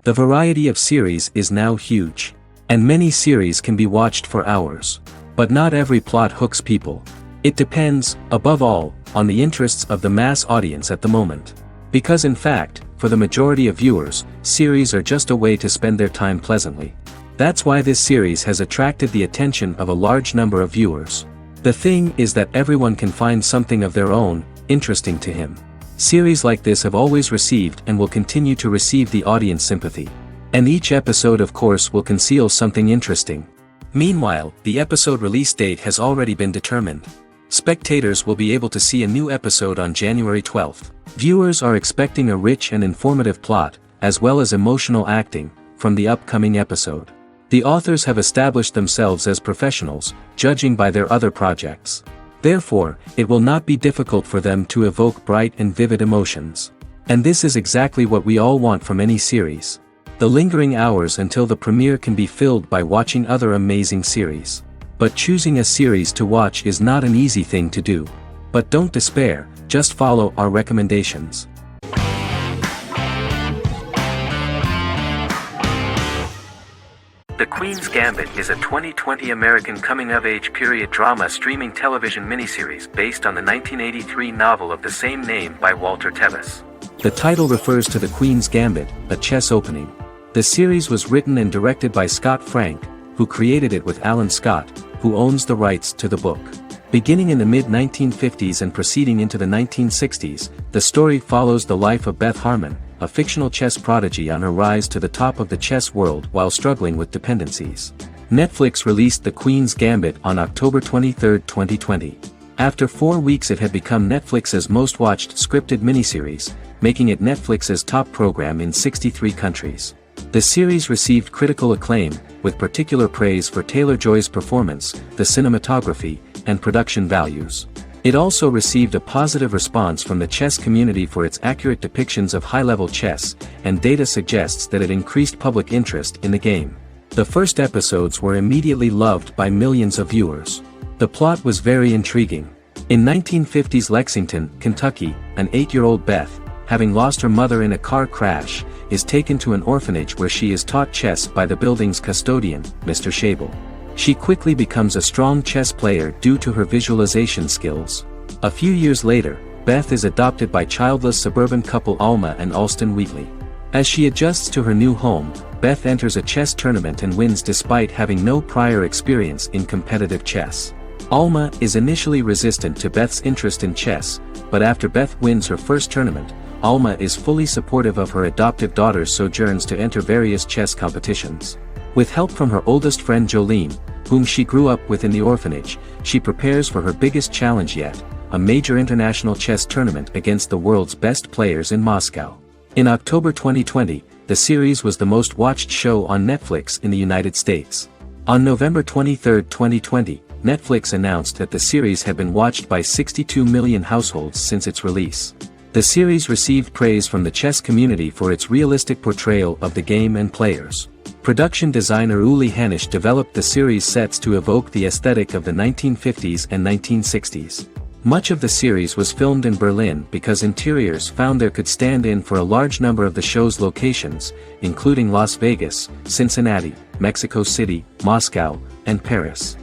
The variety of series is now huge. And many series can be watched for hours. But not every plot hooks people. It depends, above all, on the interests of the mass audience at the moment. Because in fact, for the majority of viewers, series are just a way to spend their time pleasantly. That's why this series has attracted the attention of a large number of viewers. The thing is that everyone can find something of their own, interesting to him. Series like this have always received and will continue to receive the audience sympathy. And each episode of course will conceal something interesting. Meanwhile, the episode release date has already been determined. Spectators will be able to see a new episode on January 12th. Viewers are expecting a rich and informative plot, as well as emotional acting, from the upcoming episode. The authors have established themselves as professionals, judging by their other projects. Therefore, it will not be difficult for them to evoke bright and vivid emotions. And this is exactly what we all want from any series. The lingering hours until the premiere can be filled by watching other amazing series. But choosing a series to watch is not an easy thing to do. But don't despair, just follow our recommendations. The Queen's Gambit is a 2020 American coming-of-age period drama streaming television miniseries based on the 1983 novel of the same name by Walter Tevis. The title refers to the Queen's Gambit, a chess opening. The series was written and directed by Scott Frank, who created it with Alan Scott, who owns the rights to the book. Beginning in the mid-1950s and proceeding into the 1960s, the story follows the life of Beth Harmon, a fictional chess prodigy on her rise to the top of the chess world while struggling with dependencies. Netflix released The Queen's Gambit on October 23, 2020. After 4 weeks it had become Netflix's most-watched scripted miniseries, making it Netflix's top program in 63 countries. The series received critical acclaim, with particular praise for Taylor-Joy's performance, the cinematography, and production values. It also received a positive response from the chess community for its accurate depictions of high-level chess, and data suggests that it increased public interest in the game. The first episodes were immediately loved by millions of viewers. The plot was very intriguing. In 1950s Lexington, Kentucky, an 8-year-old Beth, having lost her mother in a car crash, is taken to an orphanage where she is taught chess by the building's custodian, Mr. Schabel. She quickly becomes a strong chess player due to her visualization skills. A few years later, Beth is adopted by childless suburban couple Alma and Alston Wheatley. As she adjusts to her new home, Beth enters a chess tournament and wins despite having no prior experience in competitive chess. Alma is initially resistant to Beth's interest in chess, but after Beth wins her first tournament, Alma is fully supportive of her adoptive daughter's sojourns to enter various chess competitions. With help from her oldest friend Jolene, whom she grew up with in the orphanage, she prepares for her biggest challenge yet, a major international chess tournament against the world's best players in Moscow. In October 2020, the series was the most watched show on Netflix in the United States. On November 23, 2020, Netflix announced that the series had been watched by 62 million households since its release. The series received praise from the chess community for its realistic portrayal of the game and players. Production designer Uli Hanisch developed the series sets to evoke the aesthetic of the 1950s and 1960s. Much of the series was filmed in Berlin because interiors found there could stand in for a large number of the show's locations, including Las Vegas, Cincinnati, Mexico City, Moscow, and Paris.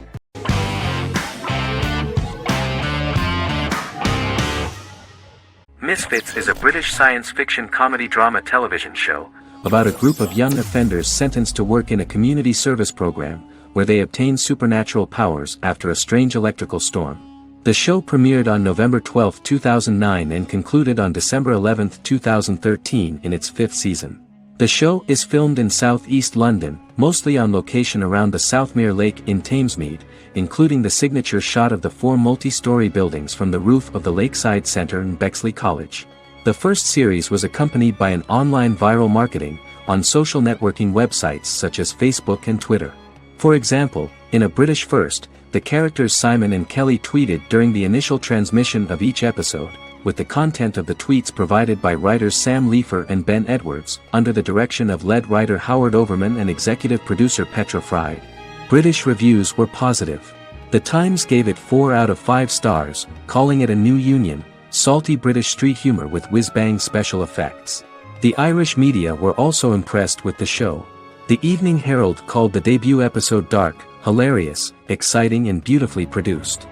Misfits is a British science fiction comedy drama television show about a group of young offenders sentenced to work in a community service program, where they obtain supernatural powers after a strange electrical storm. The show premiered on November 12, 2009 and concluded on December 11, 2013 in its 5th season. The show is filmed in southeast London, mostly on location around the Southmere Lake in Thamesmead, including the signature shot of the 4 multi-story buildings from the roof of the Lakeside Centre in Bexley College. The first series was accompanied by an online viral marketing on social networking websites such as Facebook and Twitter. For example, in a British first, the characters Simon and Kelly tweeted during the initial transmission of each episode, with the content of the tweets provided by writers Sam Leifer and Ben Edwards, under the direction of lead writer Howard Overman and executive producer Petra Fried. British reviews were positive. The Times gave it 4 out of 5 stars, calling it a new union, salty British street humor with whiz-bang special effects. The Irish media were also impressed with the show. The Evening Herald called the debut episode dark, hilarious, exciting and beautifully produced.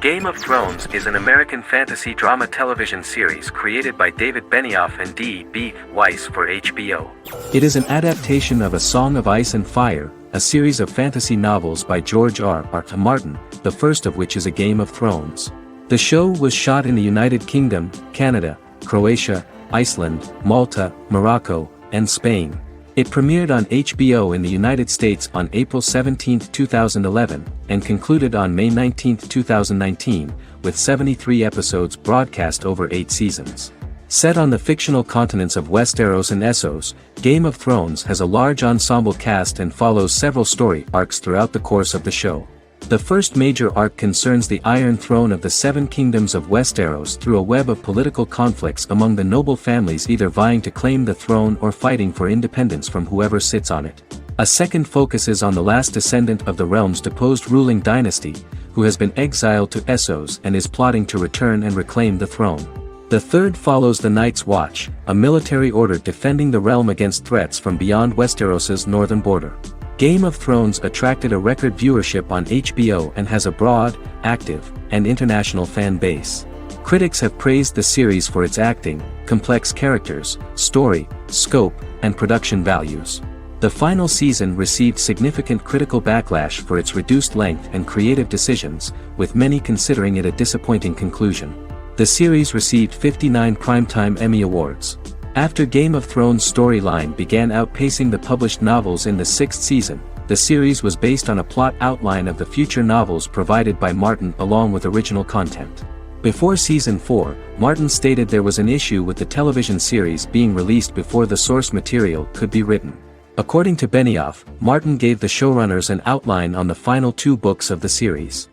Game of Thrones is an American fantasy drama television series created by David Benioff and D.B. Weiss for HBO. It is an adaptation of A Song of Ice and Fire, a series of fantasy novels by George R.R. Martin, the first of which is A Game of Thrones. The show was shot in the United Kingdom, Canada, Croatia, Iceland, Malta, Morocco, and Spain. It premiered on HBO in the United States on April 17, 2011, and concluded on May 19, 2019, with 73 episodes broadcast over 8 seasons. Set on the fictional continents of Westeros and Essos, Game of Thrones has a large ensemble cast and follows several story arcs throughout the course of the show. The first major arc concerns the Iron Throne of the Seven Kingdoms of Westeros through a web of political conflicts among the noble families either vying to claim the throne or fighting for independence from whoever sits on it. A second focuses on the last descendant of the realm's deposed ruling dynasty, who has been exiled to Essos and is plotting to return and reclaim the throne. The third follows the Night's Watch, a military order defending the realm against threats from beyond Westeros's northern border. Game of Thrones attracted a record viewership on HBO and has a broad, active, and international fan base. Critics have praised the series for its acting, complex characters, story, scope, and production values. The final season received significant critical backlash for its reduced length and creative decisions, with many considering it a disappointing conclusion. The series received 59 Primetime Emmy Awards. After Game of Thrones' storyline began outpacing the published novels in the 6th season, the series was based on a plot outline of the future novels provided by Martin along with original content. Before Season 4, Martin stated there was an issue with the television series being released before the source material could be written. According to Benioff, Martin gave the showrunners an outline on the final 2 books of the series.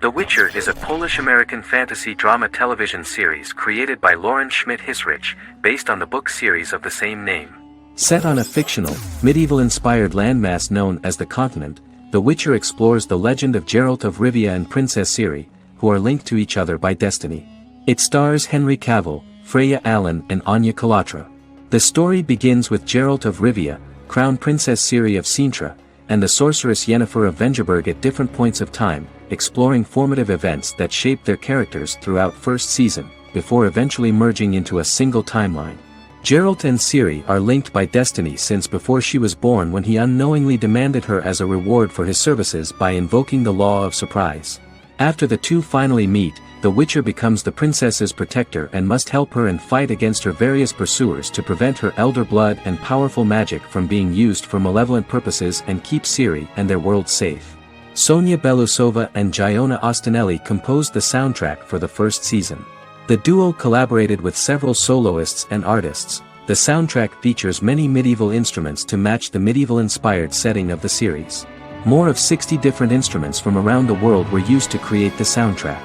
The Witcher is a Polish-American fantasy drama television series created by Lauren Schmidt-Hissrich, based on the book series of the same name. Set on a fictional, medieval-inspired landmass known as the Continent, The Witcher explores the legend of Geralt of Rivia and Princess Ciri, who are linked to each other by destiny. It stars Henry Cavill, Freya Allan and Anya Chalotra. The story begins with Geralt of Rivia, Crown Princess Ciri of Sintra, and the sorceress Yennefer of Vengerberg at different points of time, exploring formative events that shaped their characters throughout first season, before eventually merging into a single timeline. Geralt and Ciri are linked by destiny since before she was born when he unknowingly demanded her as a reward for his services by invoking the law of surprise. After the two finally meet, the Witcher becomes the princess's protector and must help her and fight against her various pursuers to prevent her elder blood and powerful magic from being used for malevolent purposes and keep Ciri and their world safe. Sonia Belousova and Giona Ostinelli composed the soundtrack for the first season. The duo collaborated with several soloists and artists. The soundtrack features many medieval instruments to match the medieval-inspired setting of the series. More of 60 different instruments from around the world were used to create the soundtrack.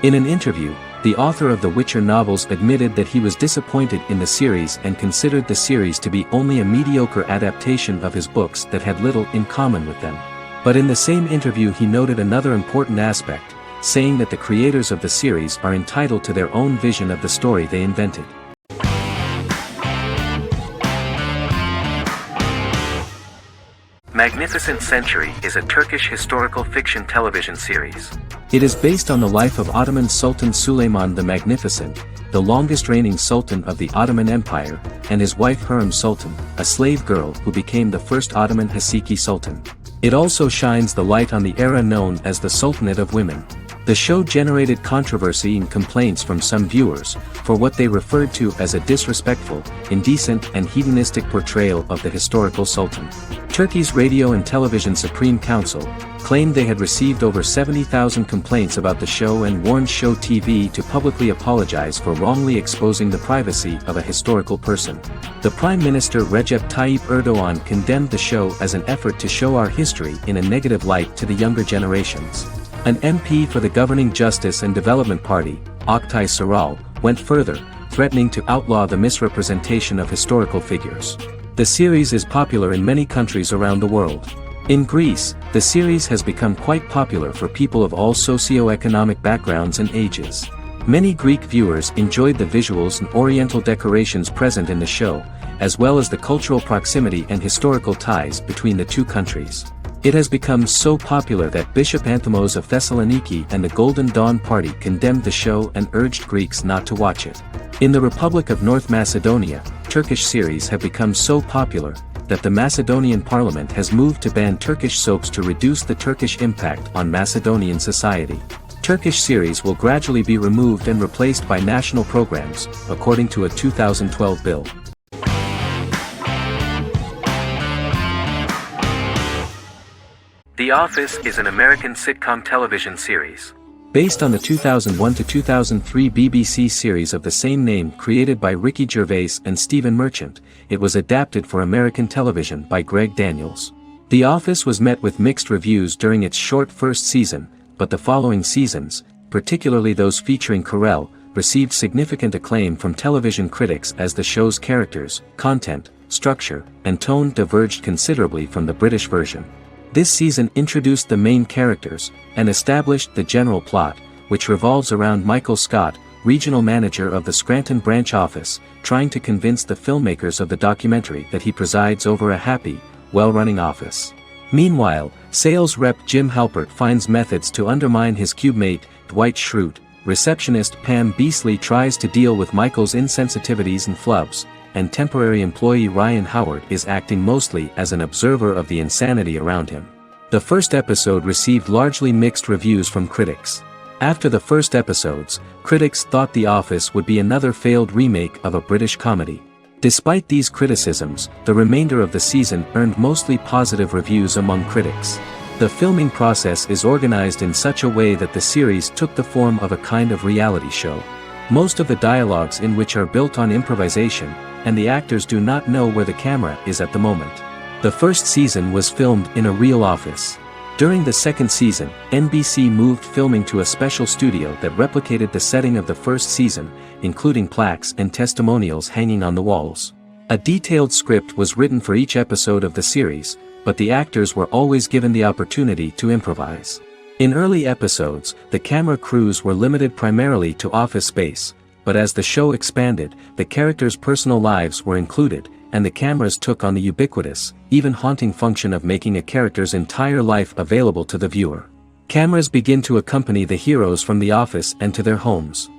In an interview, the author of the Witcher novels admitted that he was disappointed in the series and considered the series to be only a mediocre adaptation of his books that had little in common with them. But in the same interview he noted another important aspect, saying that the creators of the series are entitled to their own vision of the story they invented. Magnificent Century is a Turkish historical fiction television series. It is based on the life of Ottoman Sultan Süleyman the Magnificent, the longest reigning sultan of the Ottoman Empire, and his wife Hürrem Sultan, a slave girl who became the first Ottoman Haseki Sultan. It also shines the light on the era known as the Sultanate of Women. The show generated controversy and complaints from some viewers, for what they referred to as a disrespectful, indecent and hedonistic portrayal of the historical sultan. Turkey's Radio and Television Supreme Council claimed they had received over 70,000 complaints about the show and warned Show TV to publicly apologize for wrongly exposing the privacy of a historical person. The Prime Minister Recep Tayyip Erdogan condemned the show as an effort to show our history in a negative light to the younger generations. An MP for the governing Justice and Development Party, Oktay Saral, went further, threatening to outlaw the misrepresentation of historical figures. The series is popular in many countries around the world. In Greece, the series has become quite popular for people of all socio-economic backgrounds and ages. Many Greek viewers enjoyed the visuals and oriental decorations present in the show, as well as the cultural proximity and historical ties between the two countries. It has become so popular that Bishop Anthemos of Thessaloniki and the Golden Dawn Party condemned the show and urged Greeks not to watch it. In the Republic of North Macedonia, Turkish series have become so popular that the Macedonian parliament has moved to ban Turkish soaps to reduce the Turkish impact on Macedonian society. Turkish series will gradually be removed and replaced by national programs, according to a 2012 bill. The Office is an American sitcom television series. Based on the 2001 to 2003 BBC series of the same name created by Ricky Gervais and Stephen Merchant, it was adapted for American television by Greg Daniels. The Office was met with mixed reviews during its short first season, but the following seasons, particularly those featuring Carell, received significant acclaim from television critics as the show's characters, content, structure, and tone diverged considerably from the British version. This season introduced the main characters, and established the general plot, which revolves around Michael Scott, regional manager of the Scranton branch office, trying to convince the filmmakers of the documentary that he presides over a happy, well-running office. Meanwhile, sales rep Jim Halpert finds methods to undermine his cubemate, Dwight Schrute. Receptionist Pam Beasley tries to deal with Michael's insensitivities and flubs, and temporary employee Ryan Howard is acting mostly as an observer of the insanity around him. The first episode received largely mixed reviews from critics. After the first episodes, critics thought The Office would be another failed remake of a British comedy. Despite these criticisms, the remainder of the season earned mostly positive reviews among critics. The filming process is organized in such a way that the series took the form of a kind of reality show. Most of the dialogues in which are built on improvisation, and the actors do not know where the camera is at the moment. The first season was filmed in a real office. During the second season, NBC moved filming to a special studio that replicated the setting of the first season, including plaques and testimonials hanging on the walls. A detailed script was written for each episode of the series, but the actors were always given the opportunity to improvise. In early episodes, the camera crews were limited primarily to office space, but as the show expanded, the characters' personal lives were included, and the cameras took on the ubiquitous, even haunting function of making a character's entire life available to the viewer. Cameras begin to accompany the heroes from the office and to their homes.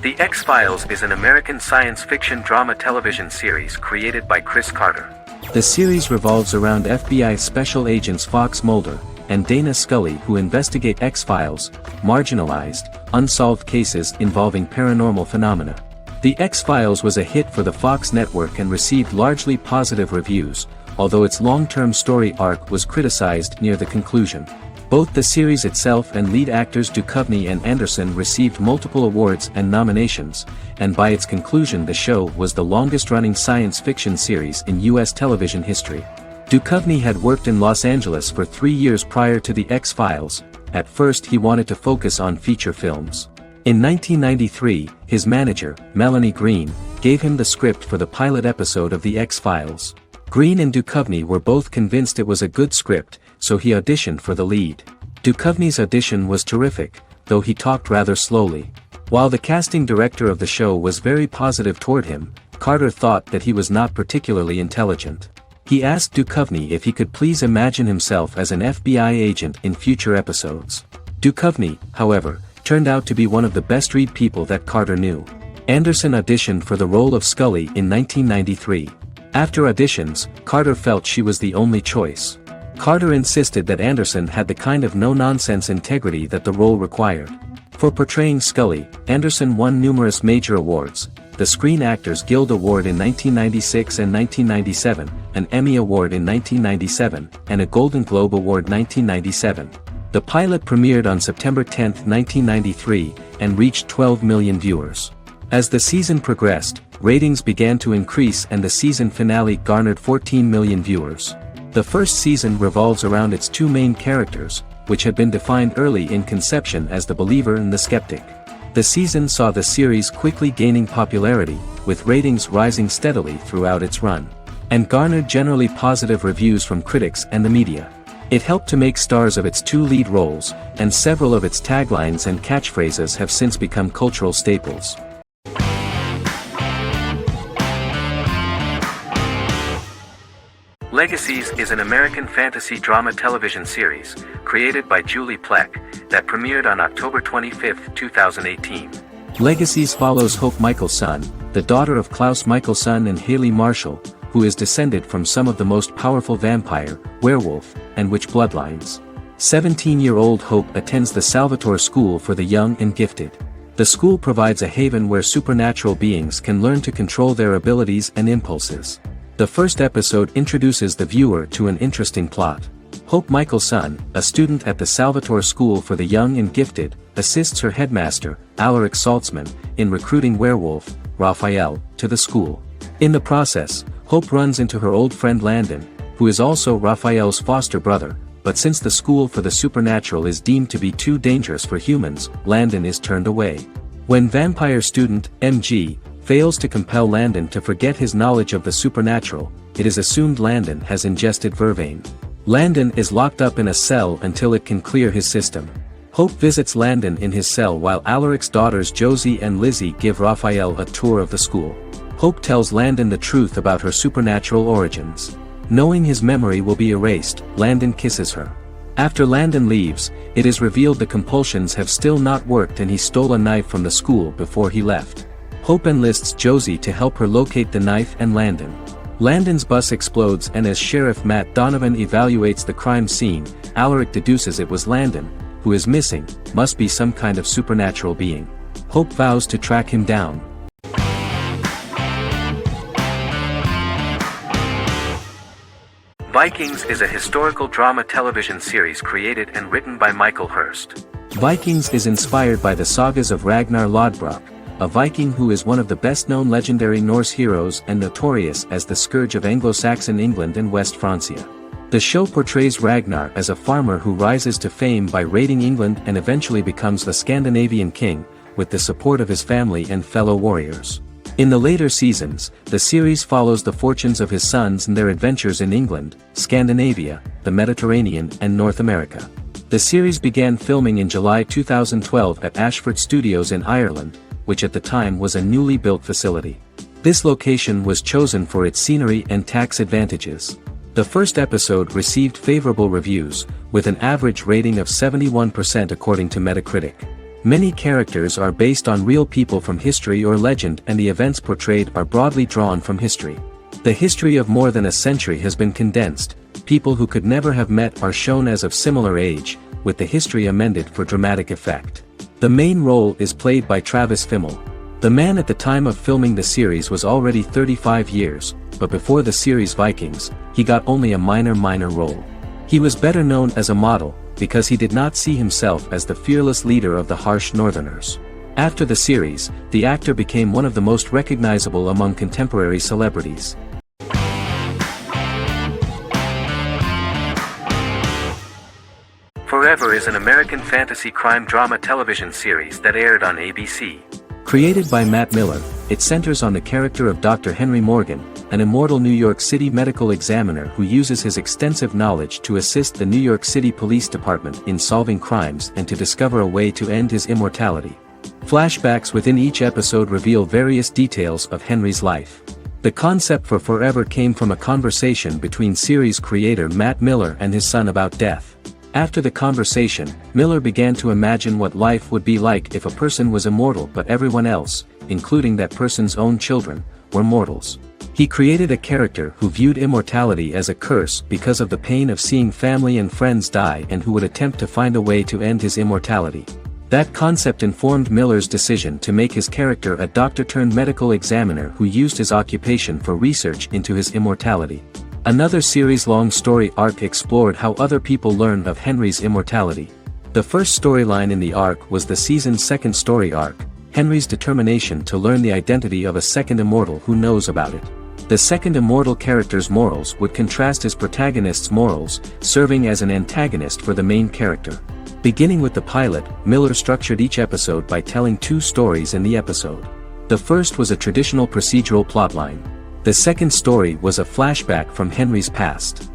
The X-Files is an American science fiction drama television series created by Chris Carter. The series revolves around FBI special agents Fox Mulder and Dana Scully, who investigate X-Files, marginalized, unsolved cases involving paranormal phenomena. The X-Files was a hit for the Fox network and received largely positive reviews, although its long-term story arc was criticized near the conclusion. Both the series itself and lead actors Duchovny and Anderson received multiple awards and nominations, and by its conclusion the show was the longest-running science fiction series in U.S. television history. Duchovny had worked in Los Angeles for 3 years prior to The X-Files. At first he wanted to focus on feature films. In 1993, his manager, Melanie Green, gave him the script for the pilot episode of The X-Files. Green and Duchovny were both convinced it was a good script, so he auditioned for the lead. Duchovny's audition was terrific, though he talked rather slowly. While the casting director of the show was very positive toward him, Carter thought that he was not particularly intelligent. He asked Duchovny if he could please imagine himself as an FBI agent in future episodes. Duchovny, however, turned out to be one of the best-read people that Carter knew. Anderson auditioned for the role of Scully in 1993. After auditions, Carter felt she was the only choice. Carter insisted that Anderson had the kind of no-nonsense integrity that the role required. For portraying Scully, Anderson won numerous major awards, the Screen Actors Guild Award in 1996 and 1997, an Emmy Award in 1997, and a Golden Globe Award 1997. The pilot premiered on September 10, 1993, and reached 12 million viewers. As the season progressed, ratings began to increase and the season finale garnered 14 million viewers. The first season revolves around its two main characters, which had been defined early in conception as the believer and the skeptic. The season saw the series quickly gaining popularity, with ratings rising steadily throughout its run, and garnered generally positive reviews from critics and the media. It helped to make stars of its two lead roles, and several of its taglines and catchphrases have since become cultural staples. Legacies is an American fantasy drama television series, created by Julie Plec, that premiered on October 25, 2018. Legacies follows Hope Michelson, the daughter of Klaus Michelson and Haley Marshall, who is descended from some of the most powerful vampire, werewolf, and witch bloodlines. 17-year-old Hope attends the Salvatore School for the Young and Gifted. The school provides a haven where supernatural beings can learn to control their abilities and impulses. The first episode introduces the viewer to an interesting plot. Hope Michelson, a student at the Salvatore School for the Young and Gifted, assists her headmaster, Alaric Saltzman, in recruiting werewolf, Raphael, to the school. In the process, Hope runs into her old friend Landon, who is also Raphael's foster brother, but since the school for the supernatural is deemed to be too dangerous for humans, Landon is turned away. When vampire student, MG, fails to compel Landon to forget his knowledge of the supernatural, it is assumed Landon has ingested vervain. Landon is locked up in a cell until it can clear his system. Hope visits Landon in his cell while Alaric's daughters Josie and Lizzie give Raphael a tour of the school. Hope tells Landon the truth about her supernatural origins. Knowing his memory will be erased, Landon kisses her. After Landon leaves, it is revealed the compulsions have still not worked and he stole a knife from the school before he left. Hope enlists Josie to help her locate the knife and Landon. Landon's bus explodes and as Sheriff Matt Donovan evaluates the crime scene, Alaric deduces it was Landon, who is missing, must be some kind of supernatural being. Hope vows to track him down. Vikings is a historical drama television series created and written by Michael Hurst. Vikings is inspired by the sagas of Ragnar Lodbrok, a Viking who is one of the best-known legendary Norse heroes and notorious as the scourge of Anglo-Saxon England and West Francia. The show portrays Ragnar as a farmer who rises to fame by raiding England and eventually becomes the Scandinavian king, with the support of his family and fellow warriors. In the later seasons, the series follows the fortunes of his sons and their adventures in England, Scandinavia, the Mediterranean and North America. The series began filming in July 2012 at Ashford Studios in Ireland, which at the time was a newly built facility. This location was chosen for its scenery and tax advantages. The first episode received favorable reviews, with an average rating of 71% according to Metacritic. Many characters are based on real people from history or legend and the events portrayed are broadly drawn from history. The history of more than a century has been condensed, people who could never have met are shown as of similar age, with the history amended for dramatic effect. The main role is played by Travis Fimmel. The man at the time of filming the series was already 35 years, but before the series Vikings, he got only a minor role. He was better known as a model, because he did not see himself as the fearless leader of the harsh Northerners. After the series, the actor became one of the most recognizable among contemporary celebrities. Forever is an American fantasy crime drama television series that aired on ABC. Created by Matt Miller, it centers on the character of Dr. Henry Morgan, an immortal New York City medical examiner who uses his extensive knowledge to assist the New York City Police Department in solving crimes and to discover a way to end his immortality. Flashbacks within each episode reveal various details of Henry's life. The concept for Forever came from a conversation between series creator Matt Miller and his son about death. After the conversation, Miller began to imagine what life would be like if a person was immortal but everyone else, including that person's own children, were mortals. He created a character who viewed immortality as a curse because of the pain of seeing family and friends die and who would attempt to find a way to end his immortality. That concept informed Miller's decision to make his character a doctor-turned-medical examiner who used his occupation for research into his immortality. Another series-long story arc explored how other people learn of Henry's immortality. The first storyline in the arc was the season's second story arc, Henry's determination to learn the identity of a second immortal who knows about it. The second immortal character's morals would contrast his protagonist's morals, serving as an antagonist for the main character. Beginning with the pilot, Miller structured each episode by telling two stories in the episode. The first was a traditional procedural plotline. The second story was a flashback from Henry's past.